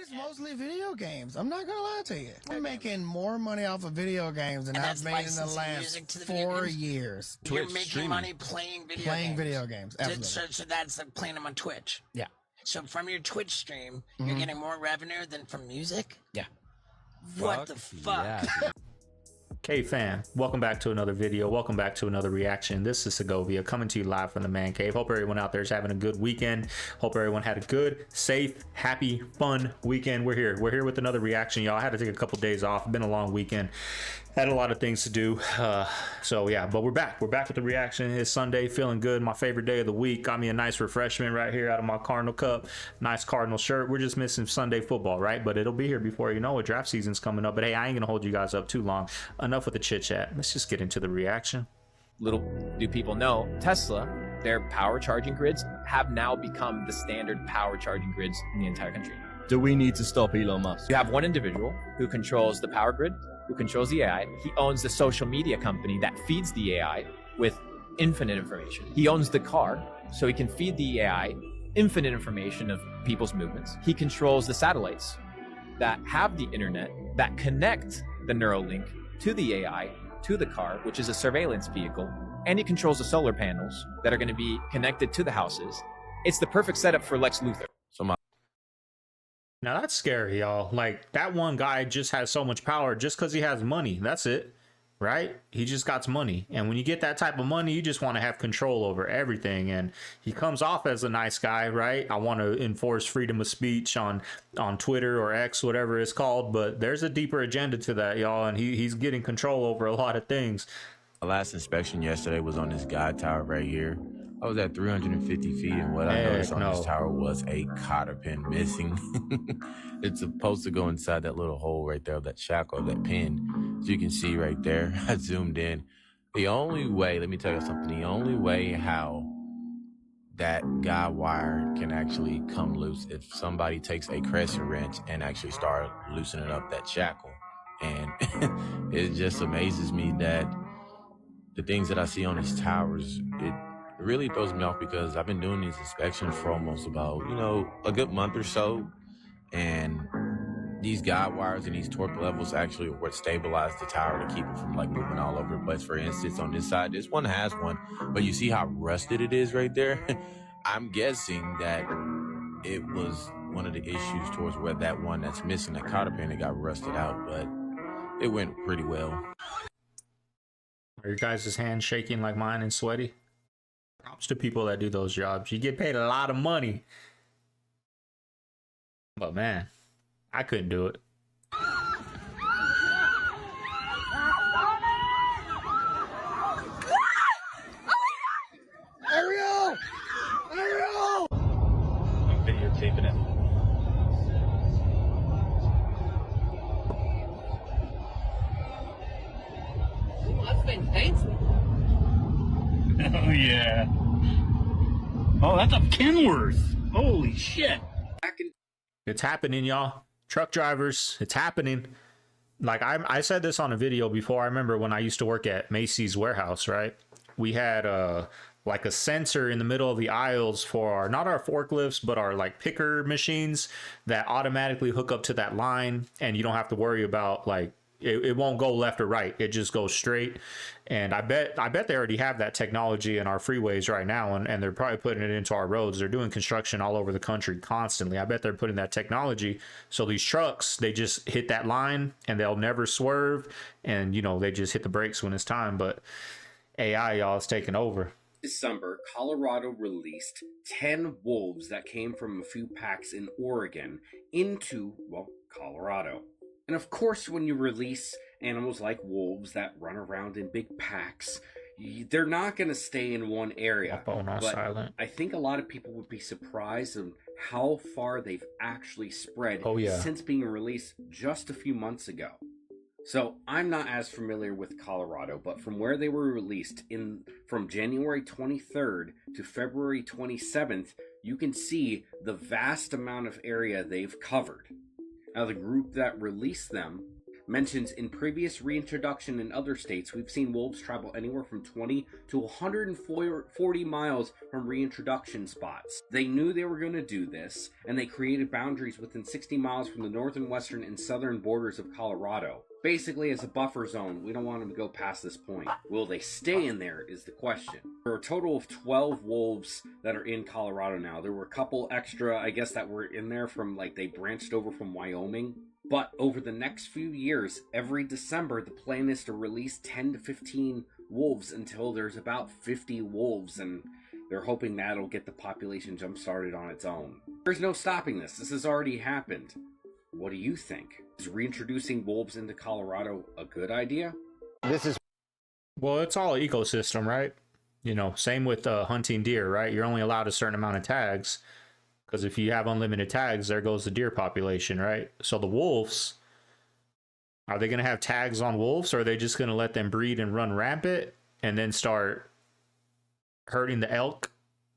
it's mostly video games. I'm not gonna lie to you. I'm making more money off of video games than I've made in the last 4 years. You're making streaming. Money playing video games. Absolutely. So that's like playing them on Twitch. Yeah. So from your Twitch stream, you're getting more revenue than from music? Yeah. What the fuck? Yeah, CaveFam, welcome back to another video. Welcome back to another reaction. This is Segovia coming to you live from the man cave. Hope everyone out there is having a good weekend. Hope everyone had a good, safe, happy, fun weekend. We're here with another reaction, y'all. I had to take a couple days off. It's been a long weekend. Had a lot of things to do. So yeah, but we're back with the reaction. It's Sunday, feeling good. My favorite day of the week. Got me a nice refreshment right here out of my Cardinal cup. Nice Cardinal shirt. We're just missing Sunday football, right? But it'll be here before you know it. Draft season's coming up. But hey, I ain't gonna hold you guys up too long. Enough with the chit chat. Let's just get into the reaction. Little do people know, Tesla, their power charging grids have now become the standard power charging grids in the entire country. Do we need to stop Elon Musk? You have one individual who controls the power grid, who controls the AI. He owns the social media company that feeds the AI with infinite information. He owns the car, so he can feed the AI infinite information of people's movements. He controls the satellites that have the internet, that connect the Neuralink to the AI, to the car, which is a surveillance vehicle. And he controls the solar panels that are going to be connected to the houses. It's the perfect setup for Lex Luthor. Now that's scary, y'all. Like, that one guy just has so much power just because he has money. That's it, right? He just got money. And when you get that type of money, you just want to have control over everything. And he comes off as a nice guy, right? I want to enforce freedom of speech on Twitter or X, whatever it's called. But there's a deeper agenda to that, y'all. And he's getting control over a lot of things. My last inspection yesterday was on this guide tower right here. I was at 350 feet, and what I noticed on this tower was a cotter pin missing. It's supposed to go inside that little hole right there of that shackle, that pin. So you can see right there, I zoomed in. The only way, let me tell you something, the only way how that guide wire can actually come loose if somebody takes a crescent wrench and actually start loosening up that shackle. And it just amazes me that the things that I see on these towers, it really throws me off, because I've been doing these inspections for almost about, a good month or so. And these guide wires and these torque levels actually are what stabilize the tower to keep it from like moving all over. But for instance, on this side, this one has one, but you see how rusted it is right there? I'm guessing that it was one of the issues towards where that one that's missing, that cotter pin, it got rusted out, but it went pretty well. Are your guys' hands shaking like mine and sweaty? Props to people that do those jobs. You get paid a lot of money. But man, I couldn't do it. Ariel! Ariel! I'm videotaping it. Thanks. Oh yeah. Oh, that's up Kenworth. Holy shit. It's happening, y'all. Truck drivers, it's happening. Like I said this on a video before. I remember when I used to work at Macy's warehouse, right? We had like a sensor in the middle of the aisles for our, not our forklifts, but our like picker machines that automatically hook up to that line, and you don't have to worry about like it won't go left or right. It just goes straight. And I bet they already have that technology in our freeways right now, and they're probably putting it into our roads. They're doing construction all over the country constantly. I bet they're putting that technology, so these trucks, they just hit that line and they'll never swerve, and they just hit the brakes when it's time. But AI, y'all, is taking over. December, Colorado released 10 wolves that came from a few packs in Oregon into, well, Colorado. And of course, when you release animals like wolves that run around in big packs, they're not going to stay in one area. But silent. I think a lot of people would be surprised on how far they've actually spread since being released just a few months ago. So I'm not as familiar with Colorado, but from where they were released from January 23rd to February 27th, you can see the vast amount of area they've covered. Now, the group that released them, mentions in previous reintroduction in other states, we've seen wolves travel anywhere from 20 to 140 miles from reintroduction spots. They knew they were going to do this, and they created boundaries within 60 miles from the northern, western, and southern borders of Colorado. Basically, as a buffer zone, we don't want them to go past this point. Will they stay in there is the question. There are a total of 12 wolves that are in Colorado now. There were a couple extra, I guess, that were in there from, like, they branched over from Wyoming. But over the next few years, every December, the plan is to release 10 to 15 wolves until there's about 50 wolves, and they're hoping that'll get the population jump-started on its own. There's no stopping this. This has already happened. What do you think? Is reintroducing wolves into Colorado a good idea? Well, it's all ecosystem, right? You know, same with hunting deer, right? You're only allowed a certain amount of tags, because if you have unlimited tags, there goes the deer population, right? So the wolves, are they going to have tags on wolves, or are they just going to let them breed and run rampant and then start hurting the elk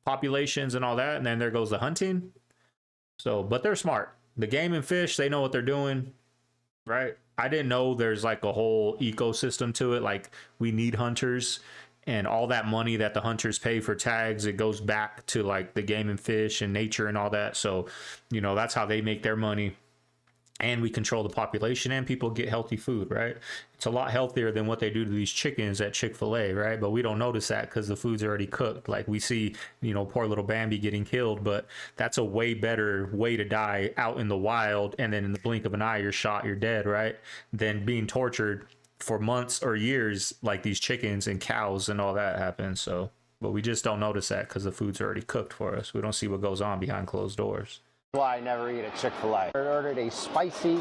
populations and all that? And then there goes the hunting. So, but they're smart. The game and fish, they know what they're doing, right? I didn't know there's like a whole ecosystem to it. Like, we need hunters, and all that money that the hunters pay for tags, it goes back to like the game and fish and nature and all that. So, you know, that's how they make their money. And we control the population, and people get healthy food, right? It's a lot healthier than what they do to these chickens at Chick-fil-A, right? But we don't notice that because the food's already cooked. Like, we see, you know, poor little Bambi getting killed, but that's a way better way to die out in the wild, and then in the blink of an eye, you're shot, you're dead, right? Than being tortured for months or years like these chickens and cows and all that happens. So, but we just don't notice that because the food's already cooked for us. We don't see what goes on behind closed doors. Why I never eat at Chick-fil-A. I ordered a spicy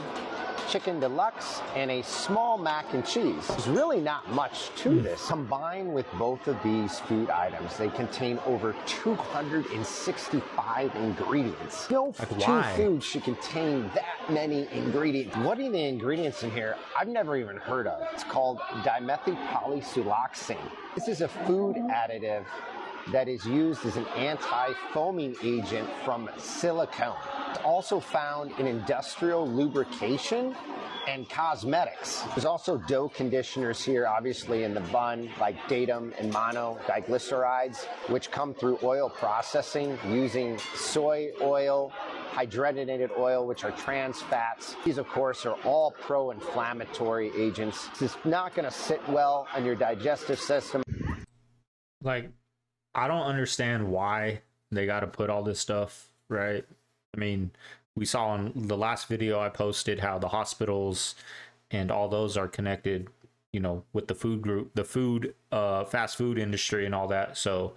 chicken deluxe and a small mac and cheese. There's really not much to this. Combined with both of these food items, they contain over 265 ingredients. No two foods should contain that many ingredients. What are the ingredients in here? I've never even heard of. It's called dimethylpolysiloxane. This is a food additive that is used as an anti-foaming agent from silicone. It's also found in industrial lubrication and cosmetics. There's also dough conditioners here, obviously in the bun, like datum and monodiglycerides, which come through oil processing using soy oil, hydrogenated oil, which are trans fats. These, of course, are all pro-inflammatory agents. This is not going to sit well on your digestive system. Like, I don't understand why they got to put all this stuff, right? I mean, we saw in the last video I posted how the hospitals and all those are connected, you know, with the food group, the food, fast food industry and all that. So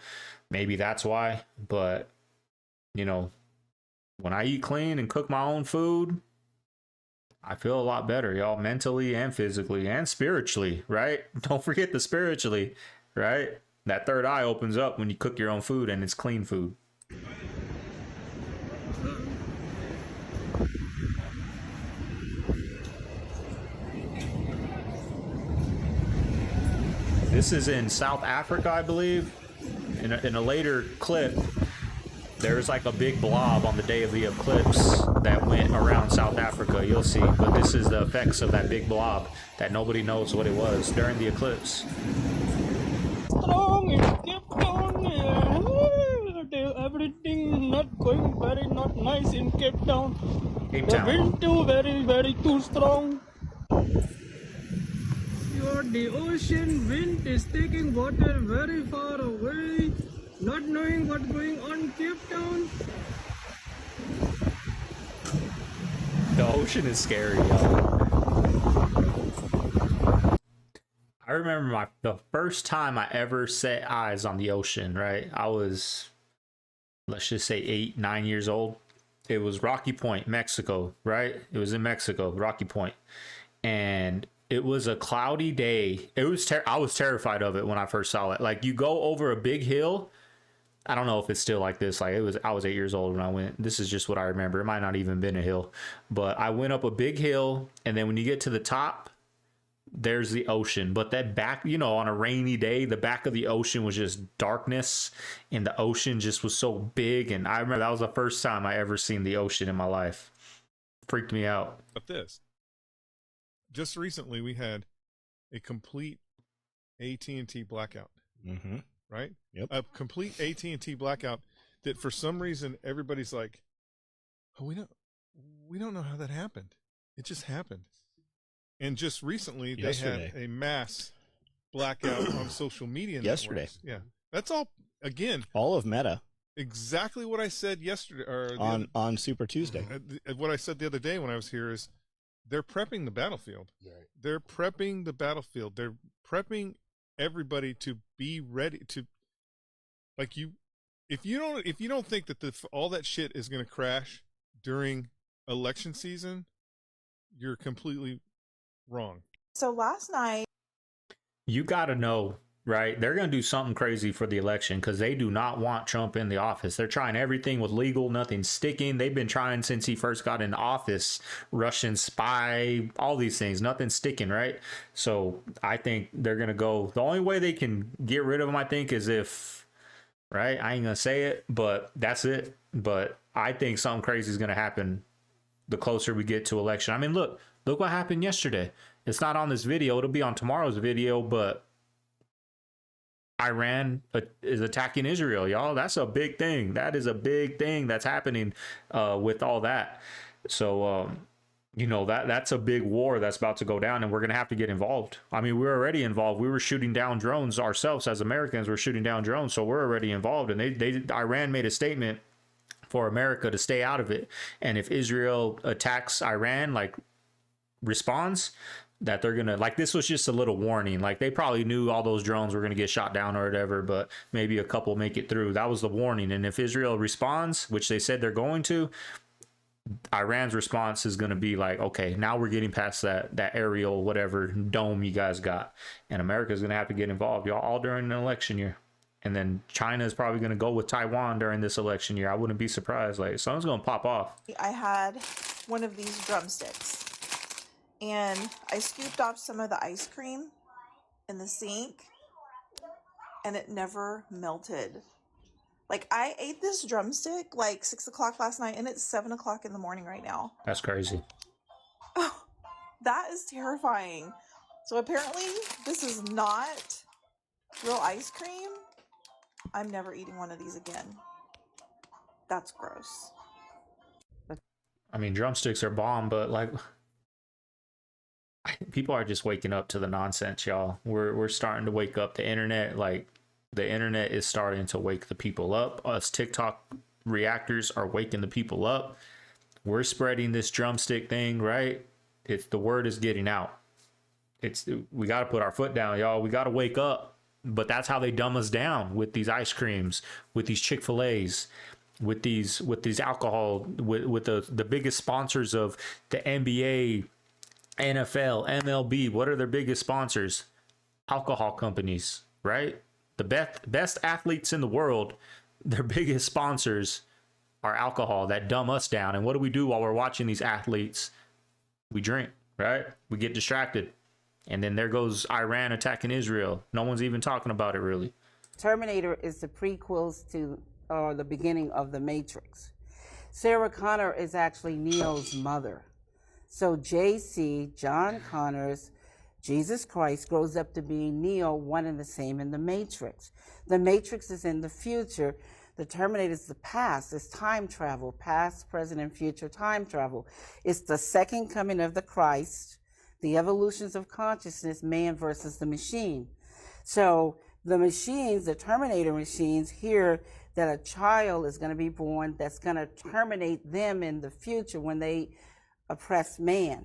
maybe that's why. But, you know, when I eat clean and cook my own food, I feel a lot better, y'all, mentally and physically and spiritually, right? Don't forget the spiritually, right? That third eye opens up when you cook your own food and it's clean food. This is in South Africa, I believe. In a later clip, there's like a big blob on the day of the eclipse that went around South Africa. You'll see. But this is the effects of that big blob that nobody knows what it was during the eclipse. Strong in Cape Town, everything not going very not nice in Cape Town. The wind too very too strong. The ocean wind is taking water very far away, not knowing what's going on in Cape Town. The ocean is scary, y'all. I remember the first time I ever set eyes on the ocean, right? I was, let's just say 8, 9 years old. It was Rocky Point, Mexico, right? It was in Mexico, Rocky Point. And it was a cloudy day. It was I was terrified of it when I first saw it. Like, you go over a big hill. I don't know if it's still like this. Like, I was 8 years old when I went. This is just what I remember. It might not even been a hill, but I went up a big hill, and then when you get to the top, there's the ocean. But that back, you know, on a rainy day, the back of the ocean was just darkness, and the ocean just was so big. And I remember that was the first time I ever seen the ocean in my life. Freaked me out. But this. just recently we had a complete AT&T blackout. Mm-hmm. Right? Yep. A complete AT&T blackout that for some reason everybody's like, oh, we don't know how that happened. It just happened. And just recently they had a mass blackout on social media yesterday. Networks. Yeah. That's all, again. All of Meta. Exactly what I said yesterday. Or on Super Tuesday. What I said the other day when I was here is they're prepping the battlefield. Right. They're prepping the battlefield. They're prepping everybody to be ready to, like, if you don't think that all that shit is going to crash during election season, you're completely wrong. So last night, you got to know, right? They're going to do something crazy for the election because they do not want Trump in the office. They're trying everything with legal, nothing sticking. They've been trying since he first got in office, Russian spy, all these things, nothing sticking, right? So I think they're going to go, the only way they can get rid of him, I think, is if, right? I ain't going to say it, but that's it. But I think something crazy is going to happen the closer we get to election. I mean, look what happened yesterday. It's not on this video. It'll be on tomorrow's video, but Iran is attacking Israel, y'all. That's a big thing. That is a big thing that's happening with all that. So, that's a big war that's about to go down, and we're going to have to get involved. I mean, we're already involved. We were shooting down drones ourselves as Americans. We're shooting down drones, so we're already involved. And Iran made a statement for America to stay out of it. And if Israel attacks Iran, like responds, that they're gonna, like, this was just a little warning. Like, they probably knew all those drones were gonna get shot down or whatever, but maybe a couple make it through. That was the warning. And if Israel responds, which they said they're going to, Iran's response is gonna be like, okay, now we're getting past that aerial whatever dome you guys got, and America's gonna have to get involved, y'all, all during an election year. And then China is probably gonna go with Taiwan during this election year. I wouldn't be surprised. Like, something's gonna pop off. I had one of these drumsticks, and I scooped off some of the ice cream in the sink, and it never melted. Like, I ate this drumstick like 6 o'clock last night, and it's 7 o'clock in the morning right now. That's crazy. Oh, that is terrifying. So apparently this is not real ice cream. I'm never eating one of these again. That's gross. I mean, drumsticks are bomb, but like, people are just waking up to the nonsense, y'all. We're starting to wake up. The internet is starting to wake the people up. Us TikTok reactors are waking the people up. We're spreading this drumstick thing, right? The word is getting out. We got to put our foot down, y'all. We got to wake up. But that's how they dumb us down, with these ice creams, with these Chick-fil-A's, with these alcohol, with the biggest sponsors of the NBA, NFL, MLB. What are their biggest sponsors? Alcohol companies, right? The best athletes in the world, their biggest sponsors are alcohol that dumb us down. And what do we do while we're watching these athletes? We drink, right? We get distracted. And then there goes Iran attacking Israel. No one's even talking about it, really. Terminator is the prequels to the beginning of The Matrix. Sarah Connor is actually Neo's mother. So JC, John Connor's Jesus Christ, grows up to be Neo, one and the same in The Matrix. The Matrix is in the future. The Terminator is the past. It's time travel, past, present, and future time travel. It's the second coming of the Christ. The evolutions of consciousness, man versus the machine. So the machines, the Terminator machines, hear that a child is going to be born that's going to terminate them in the future when they oppress man.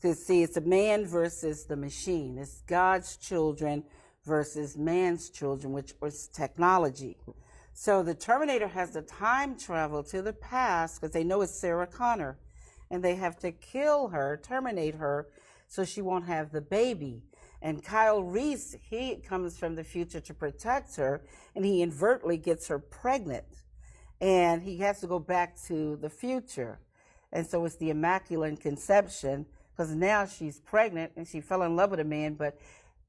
Because, see, it's a man versus the machine. It's God's children versus man's children, which was technology. So the Terminator has the time travel to the past because they know it's Sarah Connor. And they have to kill her, terminate her, so she won't have the baby. And Kyle Reese, he comes from the future to protect her, and he inadvertently gets her pregnant. And he has to go back to the future. And so it's the Immaculate Conception, because now she's pregnant, and she fell in love with a man, but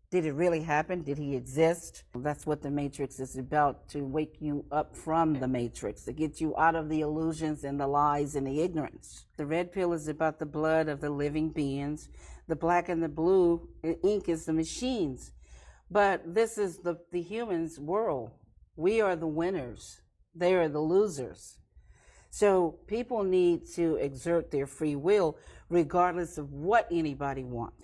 Did it really happen? Did he exist? That's what the Matrix is about, to wake you up from the Matrix, to get you out of the illusions and the lies and the ignorance. The red pill is about the blood of the living beings. The black and the blue ink is the machines. But this is the humans' world. We are the winners. They are the losers. So people need to exert their free will regardless of what anybody wants.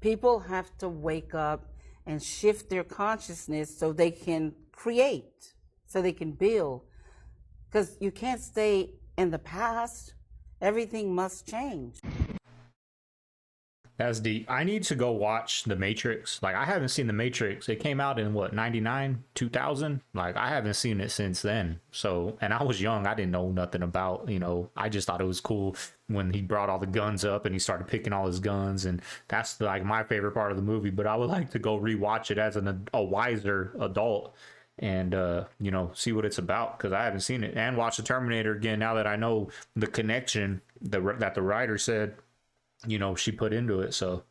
People have to wake up and shift their consciousness so they can create, so they can build. Because you can't stay in the past. Everything must change. That's deep. I need to go watch The Matrix. Like, I haven't seen The Matrix. It came out in what, 99, 2000? Like, I haven't seen it since then. So, and I was young. I didn't know nothing about, you know, I just thought it was cool when he brought all the guns up and he started picking all his guns. And that's like my favorite part of the movie. But I would like to go rewatch it as a wiser adult and, you know, see what it's about, because I haven't seen it. And watch The Terminator again now that I know the connection that the writer said, you know, she put into it. So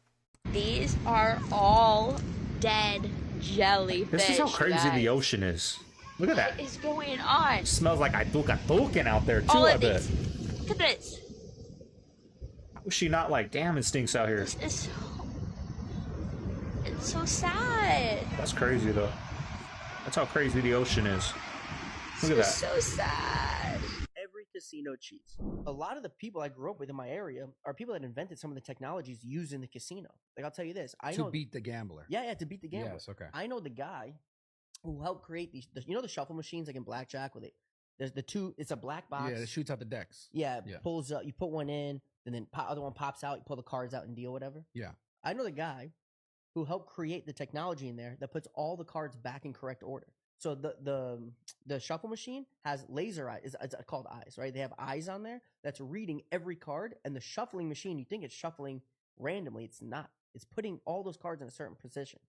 these are all dead jellyfish. This is how crazy guys. The ocean is. Look at that. What is going on? It smells like atucan out there too. All I of bet. these. Look at this. How is she not like, damn, it stinks out here? It's so sad. That's crazy though. That's how crazy the ocean is. Look at that. So sad. Every casino cheats. A lot of the people I grew up with in my area are people that invented some of the technologies used in the casino. Like, I'll tell you this. I know to beat the gambler. Yeah, to beat the gambler. Yes, okay. I know the guy who helped create these, you know, the shuffle machines like in blackjack with it. There's the two, it's a black box. Yeah, it shoots out the decks. Yeah, pulls up, you put one in, and then other one pops out, you pull the cards out and deal whatever. Yeah. I know the guy who helped create the technology in there that puts all the cards back in correct order. So the shuffle machine has laser eyes. It's called eyes, right? They have eyes on there that's reading every card, and the shuffling machine, you think it's shuffling randomly. It's not. It's putting all those cards in a certain position.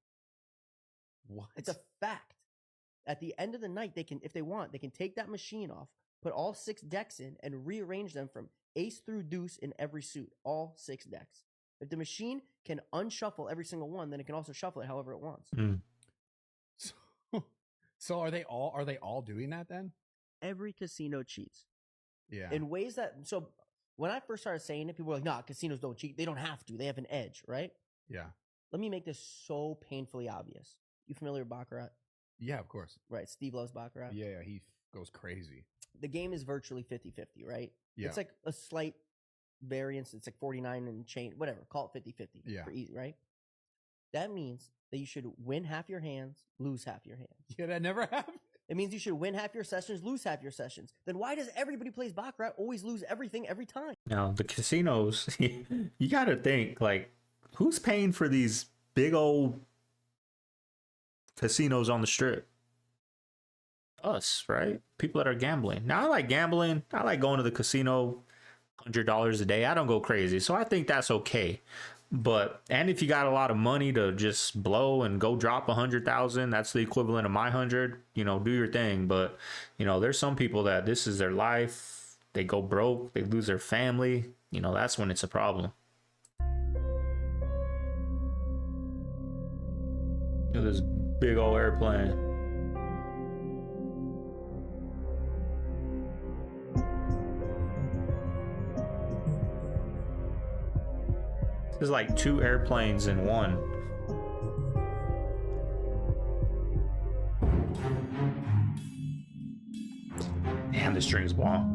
What? It's a fact. At the end of the night, they can, if they want, they can take that machine off, put all 6 decks in, and rearrange them from ace through deuce in every suit, all 6 decks. If the machine can unshuffle every single one, then it can also shuffle it however it wants. So are they all doing that then? Every casino cheats. Yeah. In ways that, so when I first started saying it, people were like, nah, casinos don't cheat. They don't have to. They have an edge, right? Yeah. Let me make this so painfully obvious. You familiar with Baccarat? Yeah, of course. Right. Steve loves Baccarat. Yeah, he goes crazy. The game is virtually 50-50, right? Yeah. It's like a slight variance. It's like 49 and change, whatever. Call it 50-50 Yeah. for easy, right? That means that you should win half your hands, lose half your hands. Yeah, that never happened. It means you should win half your sessions, lose half your sessions. Then why does everybody who plays Baccarat always lose everything every time? Now, the casinos, you got to think, like, who's paying for these big old casinos on the strip? Us, right? People that are gambling. Now, I like gambling. I like going to the casino $100 a day. I don't go crazy. So I think that's okay. But, and if you got a lot of money to just blow and go drop 100,000, that's the equivalent of my 100, you know, do your thing. But, you know, there's some people that this is their life. They go broke, they lose their family. You know, that's when it's a problem. Look at this big old airplane. There's like 2 airplanes in one. Damn, this drink's bomb.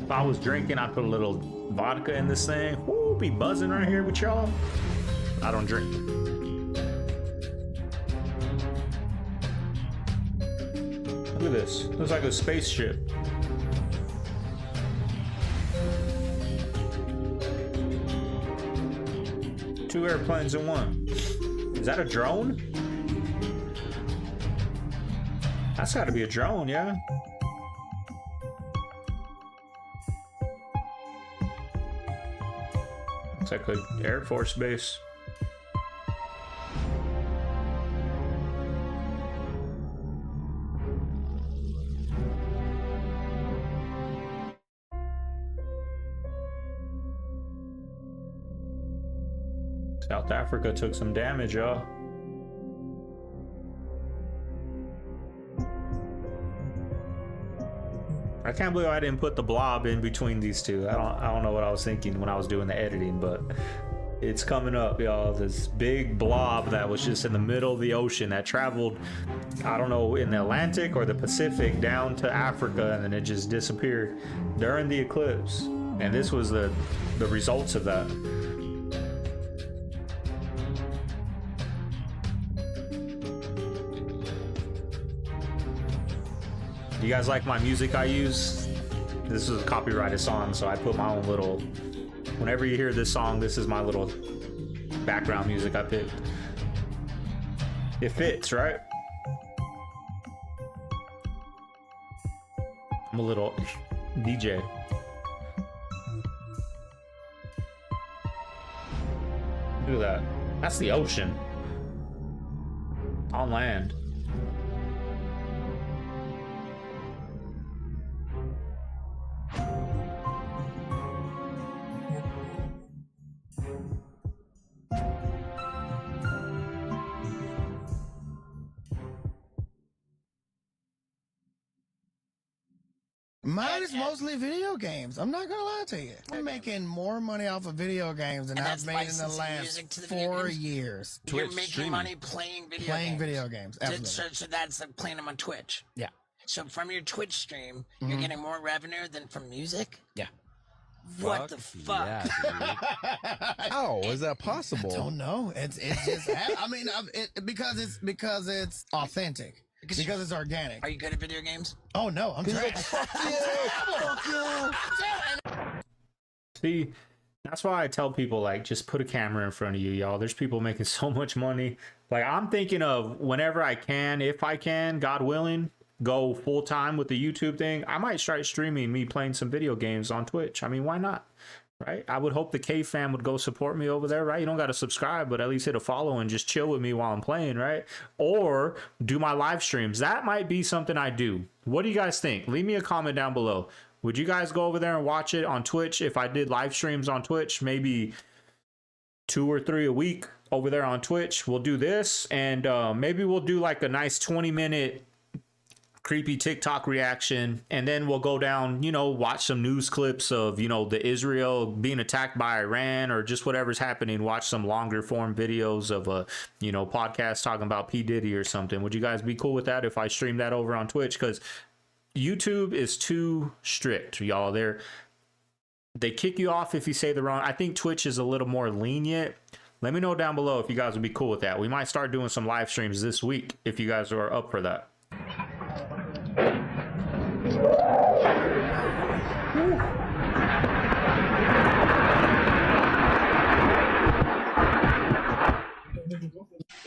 If I was drinking, I'd put a little vodka in this thing. Woo, be buzzing right here with y'all. I don't drink. Look at this. Looks like a spaceship. Two airplanes in one. Is that a drone? That's got to be a drone, yeah. It's like an Air Force base. South Africa took some damage, y'all. I can't believe I didn't put the blob in between these two. I don't know what I was thinking when I was doing the editing, but it's coming up, y'all. This big blob that was just in the middle of the ocean that traveled, I don't know, in the Atlantic or the Pacific down to Africa, and then it just disappeared during the eclipse. And this was the results of that. Do you guys like my music I use? This is a copyrighted song, so I put my own little... Whenever you hear this song, this is my little background music I picked. It fits, right? I'm a little DJ. Look at that. That's the ocean. On land. Mine is mostly video games. I'm not gonna lie to you. I'm making more money off of video games than I've made in the last 4 years. You're making money playing video games. Absolutely. So that's like playing them on Twitch. Yeah. So from your Twitch stream, you're getting more revenue than from music? Yeah. What the fuck? Yeah, how is that possible? I don't know. It's just. I mean, because it's authentic. Because it's organic. Are you good at video games? Oh no, I'm trash. See, that's why I tell people, like, just put a camera in front of you, y'all. There's people making so much money. Like, I'm thinking of whenever I can, if I can, God willing, go full time with the YouTube thing. I might start streaming me playing some video games on Twitch. I mean, why not? Right? I would hope the CaveFam would go support me over there, right? You don't got to subscribe, but at least hit a follow and just chill with me while I'm playing, right? Or do my live streams. That might be something I do. What do you guys think? Leave me a comment down below. Would you guys go over there and watch it on Twitch if I did live streams on Twitch? Maybe 2 or 3 a week over there on Twitch. We'll do this, and maybe we'll do like a nice 20-minute creepy TikTok reaction, and then we'll go down, you know, watch some news clips of, you know, the Israel being attacked by Iran or just whatever's happening. Watch some longer form videos of a, you know, podcast talking about P. Diddy or something. Would you guys be cool with that if I stream that over on Twitch? Because YouTube is too strict, y'all. They kick you off if you say the wrong. I think Twitch is a little more lenient. Let me know down below if you guys would be cool with that. We might start doing some live streams this week if you guys are up for that. We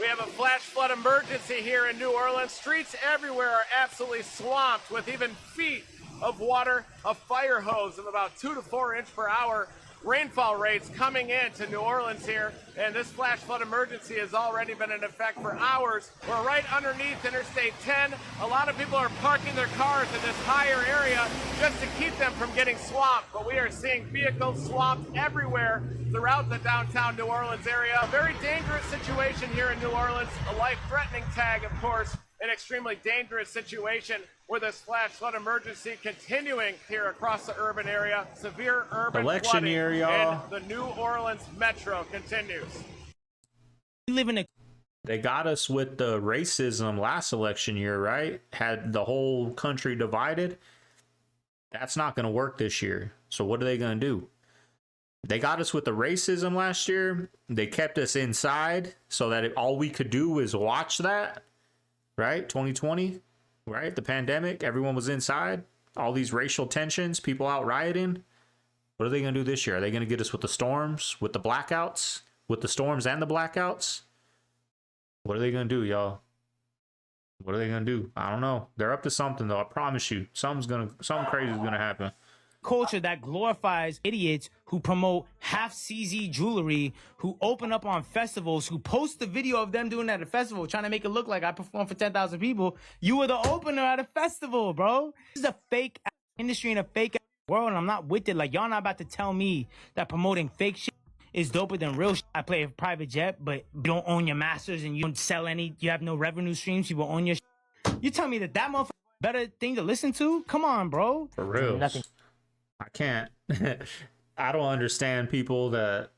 have a flash flood emergency here in New Orleans. Streets everywhere are absolutely swamped with even feet of water, a fire hose of about 2 to 4 inches per hour. Rainfall rates coming into New Orleans here, and this flash flood emergency has already been in effect for hours. We're right underneath Interstate 10. A lot of people are parking their cars in this higher area just to keep them from getting swamped, but we are seeing vehicles swamped everywhere throughout the downtown New Orleans area. A very dangerous situation here in New Orleans, a life-threatening tag, of course, an extremely dangerous situation with this flash flood emergency continuing here across the urban area. Severe urban election flooding year, y'all. in the New Orleans metro continues. We live in They got us with the racism last election year, right? Had the whole country divided. That's not going to work this year. So what are they going to do? They got us with the racism last year. They kept us inside so that all we could do was watch that. Right? 2020, right? The pandemic, everyone was inside. All these racial tensions, people out rioting. What are they going to do this year? Are they going to get us with the storms, with the blackouts, with the storms and the blackouts? What are they going to do, y'all? What are they going to do? I don't know. They're up to something, though. I promise you. Something crazy is going to happen. Culture that glorifies idiots who promote half CZ jewelry, who open up on festivals, who post the video of them doing that at a festival, trying to make it look like I performed for 10,000 people. You were the opener at a festival, bro. This is a fake industry and a fake world, and I'm not with it. Like, y'all not about to tell me that promoting fake shit is doper than real shit. I play a private jet, but you don't own your masters and you don't sell any. You have no revenue streams. People own your shit. You tell me that motherfucker better thing to listen to? Come on, bro. For real. Nothing. I can't. I don't understand people that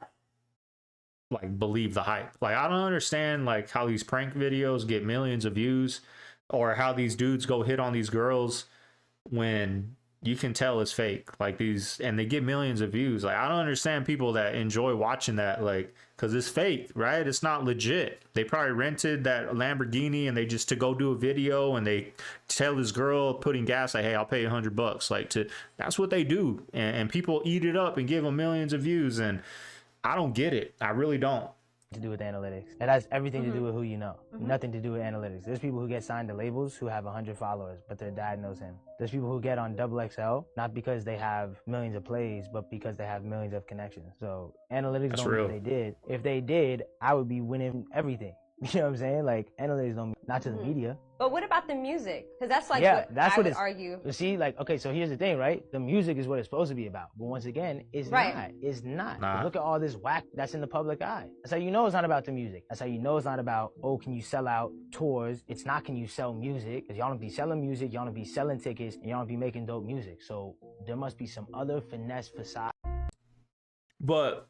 like believe the hype. Like I don't understand like how these prank videos get millions of views, or how these dudes go hit on these girls when you can tell it's fake. Like these, and they get millions of views. Like I don't understand people that enjoy watching that, like, because it's fake, right? It's not legit. They probably rented that Lamborghini and they just to go do a video, and they tell this girl putting gas like, hey, I'll pay $100. Like that's what they do, and people eat it up and give them millions of views. And I don't get it. I really don't. To do with analytics. It has everything to do with who you know. Nothing to do with analytics. There's people who get signed to labels who have 100 followers, but their dad knows him. There's people who get on XXL, not because they have millions of plays, but because they have millions of connections. So analytics don't know what they did. If they did, I would be winning everything. You know what I'm saying? Like analytics don't, not to the media. But what about the music? Because that's like that's what I would argue. You see, like, okay, so here's the thing, right? The music is what it's supposed to be about. But once again, it's not. It's not. Nah. Look at all this whack that's in the public eye. That's how you know it's not about the music. That's how you know it's not about, oh, can you sell out tours? It's not, can you sell music? Because y'all don't be selling music, y'all don't be selling tickets, and y'all don't be making dope music. So there must be some other finesse facade. But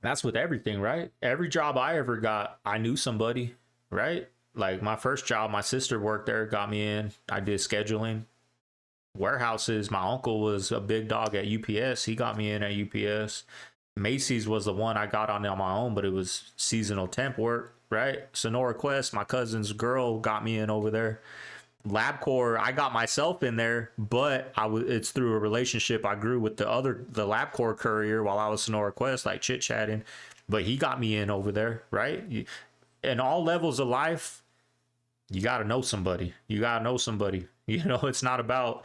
that's with everything, right? Every job I ever got, I knew somebody, right? Like my first job, my sister worked there, got me in. I did scheduling, warehouses. My uncle was a big dog at UPS. He got me in at UPS. Macy's was the one I got on my own, but it was seasonal temp work, right? Sonora Quest, my cousin's girl got me in over there. LabCorp, I got myself in there, but it's through a relationship I grew with the LabCorp courier while I was Sonora Quest, like chit chatting. But he got me in over there, right? In all levels of life, you got to know somebody. You got to know somebody. You know, it's not about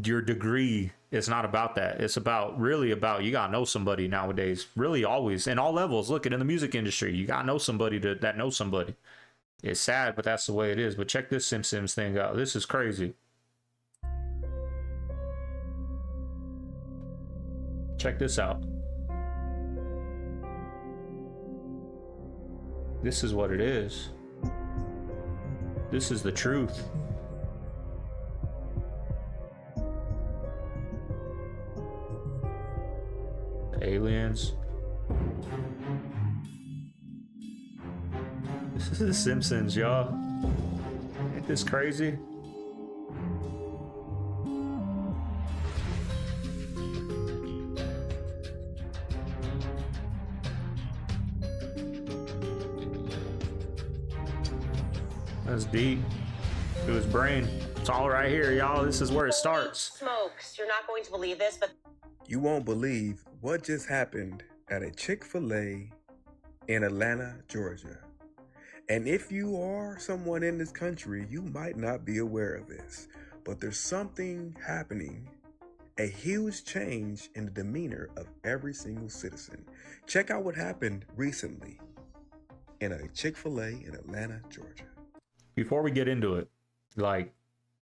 your degree. It's not about that. It's really about you got to know somebody nowadays. Really, always in all levels. Look, in the music industry, you got to know somebody that knows somebody. It's sad, but that's the way it is. But check this Simpsons thing out. This is crazy. Check this out. This is what it is. This is the truth. The aliens. This is the Simpsons, y'all. Ain't this crazy? That's deep to his brain. It's all right here, y'all. This is where it starts. Smokes. You're not going to believe this, but you won't believe what just happened at a Chick-fil-A in Atlanta, Georgia. And if you are someone in this country, you might not be aware of this, but there's something happening, a huge change in the demeanor of every single citizen. Check out what happened recently in a Chick-fil-A in Atlanta, Georgia. Before we get into it, like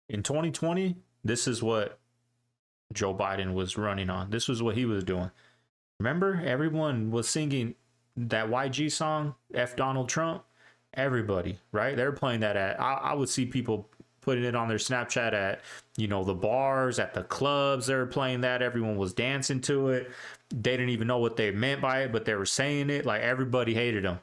in 2020, this is what Joe Biden was running on. This was what he was doing. Remember, everyone was singing that YG song, F Donald Trump. Everybody, right? They're playing that at, I would see people putting it on their Snapchat at, you know, the bars, at the clubs. They were playing that. Everyone was dancing to it. They didn't even know what they meant by it, but they were saying it. Like everybody hated him.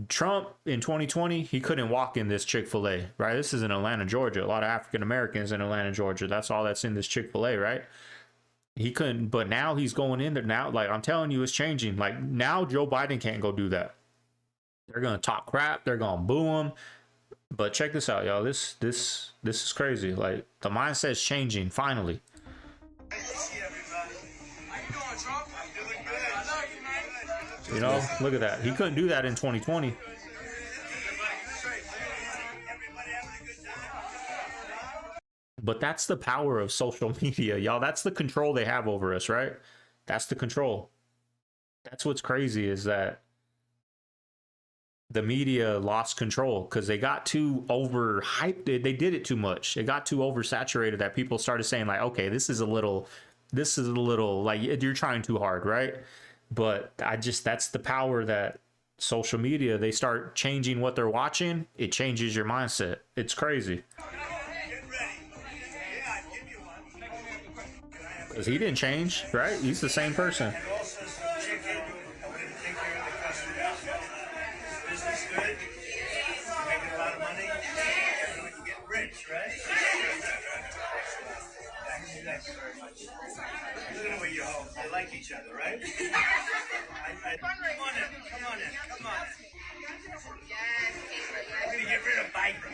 Trump in 2020, he couldn't walk in this Chick-fil-A, right? This is in Atlanta, Georgia. A lot of African Americans in Atlanta, Georgia. That's all that's in this Chick-fil-A, right? He couldn't, but now he's going in there now. Like I'm telling you, it's changing. Like now Joe Biden can't go do that. They're going to talk crap. They're going to boo him. But check this out, y'all. This is crazy. Like the mindset's changing finally. You know, look at that. He couldn't do that in 2020. But that's the power of social media, y'all. That's the control they have over us, right? That's the control. That's what's crazy is that the media lost control because they got too overhyped. They did it too much. It got too oversaturated that people started saying like, okay, this is a little like you're trying too hard, right? But that's the power that social media, they start changing what they're watching. It changes your mindset. It's crazy. Because he didn't change, right? He's the same person. They like each other, right? Come on in. I'm gonna get rid of Viper.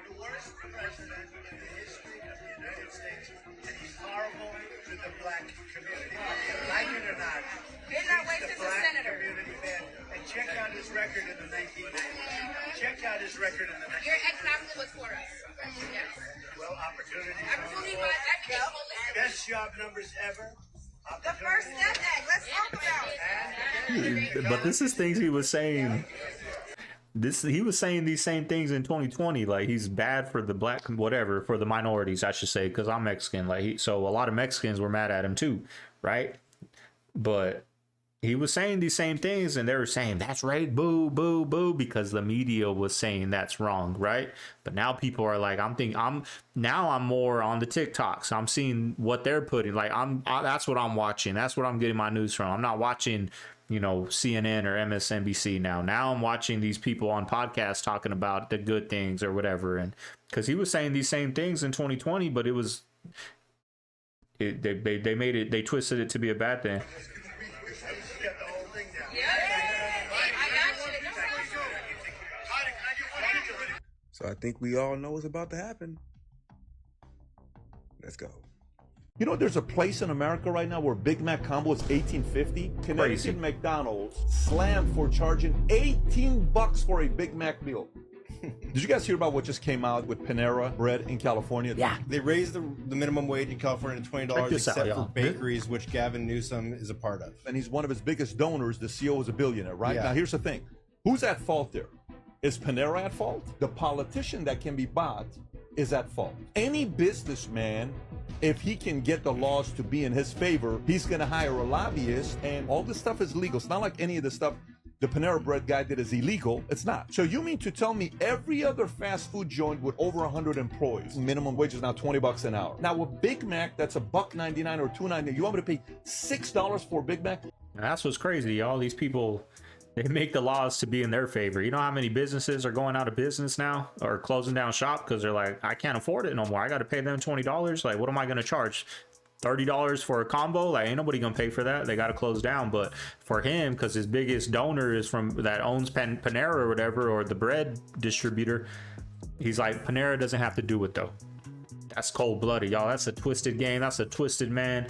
The worst president in the history of the United States, and he's horrible to the black community. Like it or not, he's the black community man. And check out his record in the 1990s. Check out his record in the 1990s. Your economics was for us. Yes. Well, opportunity. Best job numbers ever. The first step egg. Let's talk about it. But this is things he was saying. He was saying these same things in 2020. Like, he's bad for the black, whatever, for the minorities, I should say, because I'm Mexican. Like, so a lot of Mexicans were mad at him too, right? But he was saying these same things, and they were saying that's right, boo, boo, boo, because the media was saying that's wrong, right? But now people are like, I'm more on the TikToks. I'm seeing what they're putting. Like, that's what I'm watching. That's what I'm getting my news from. I'm not watching, CNN or MSNBC now. Now I'm watching these people on podcasts talking about the good things or whatever. And because he was saying these same things in 2020, but they twisted it to be a bad thing. So I think we all know what's about to happen. Let's go. You know, there's a place in America right now where Big Mac combo is $18.50. Connecticut McDonald's slammed for charging $18 for a Big Mac meal. Did you guys hear about what just came out with Panera Bread in California? Yeah. They raised the minimum wage in California to $20 except for bakeries, which Gavin Newsom is a part of. And he's one of his biggest donors. The CEO is a billionaire, right? Yeah. Now, here's the thing. Who's at fault there? Is Panera at fault? The politician that can be bought is at fault. Any businessman, if he can get the laws to be in his favor, he's going to hire a lobbyist, and all this stuff is legal. It's not like any of the stuff the Panera Bread guy did is illegal. It's not. So you mean to tell me every other fast food joint with over 100 employees, minimum wage is now $20 an hour. Now, a Big Mac that's $1.99 or $2.99, you want me to pay $6 for a Big Mac? And that's what's crazy. All these people, they make the laws to be in their favor. You know how many businesses are going out of business now or closing down shop because they're like, I can't afford it no more. I got to pay them $20. Like, what am I going to charge? $30 for a combo? Like, ain't nobody gonna pay for that. They got to close down. But for him, because his biggest donor is from that owns Panera or whatever, or the bread distributor, he's like, Panera doesn't have to do it though. That's cold-blooded, y'all. That's a twisted game. That's a twisted man.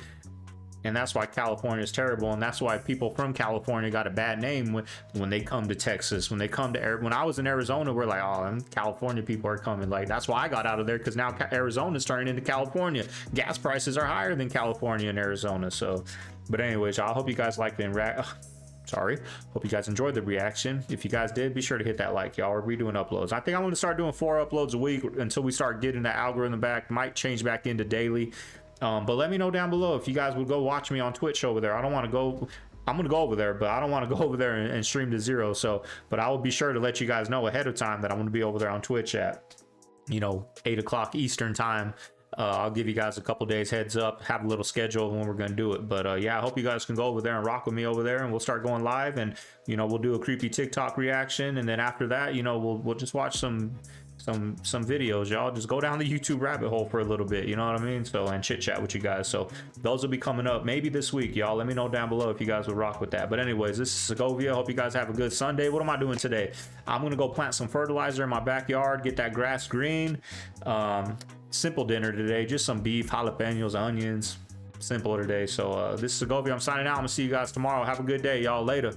And that's why California is terrible. And that's why people from California got a bad name when they come to Texas, when they come to when I was in Arizona, we're like, oh, them California people are coming. Like, that's why I got out of there, because now Arizona's turning into California. Gas prices are higher than California and Arizona. So, but anyways, I hope you guys liked the hope you guys enjoyed the reaction. If you guys did, be sure to hit that like, y'all. We're redoing uploads. I think I'm going to start doing 4 uploads a week until we start getting the algorithm back. Might change back into daily. But let me know down below if you guys would go watch me on Twitch over there. I don't want to go. I'm going to go over there, but I don't want to go over there and stream to 0. So, but I will be sure to let you guys know ahead of time that I'm going to be over there on Twitch at, 8 o'clock Eastern time. I'll give you guys a couple days heads up, have a little schedule when we're going to do it. But yeah, I hope you guys can go over there and rock with me over there, and we'll start going live, and we'll do a creepy TikTok reaction, and then after that, we'll just watch some videos, y'all. Just go down the YouTube rabbit hole for a little bit, you know what I mean? So, and chit chat with you guys. So those will be coming up maybe this week, y'all. Let me know down below if you guys would rock with that. But anyways, this is Segovia. Hope you guys have a good Sunday. What am I doing today? I'm gonna go plant some fertilizer in my backyard, get that grass green. Simple dinner today, just some beef, jalapenos, onions. Simple today. So this is Segovia. I'm signing out. I'm gonna see you guys tomorrow. Have a good day, y'all. Later.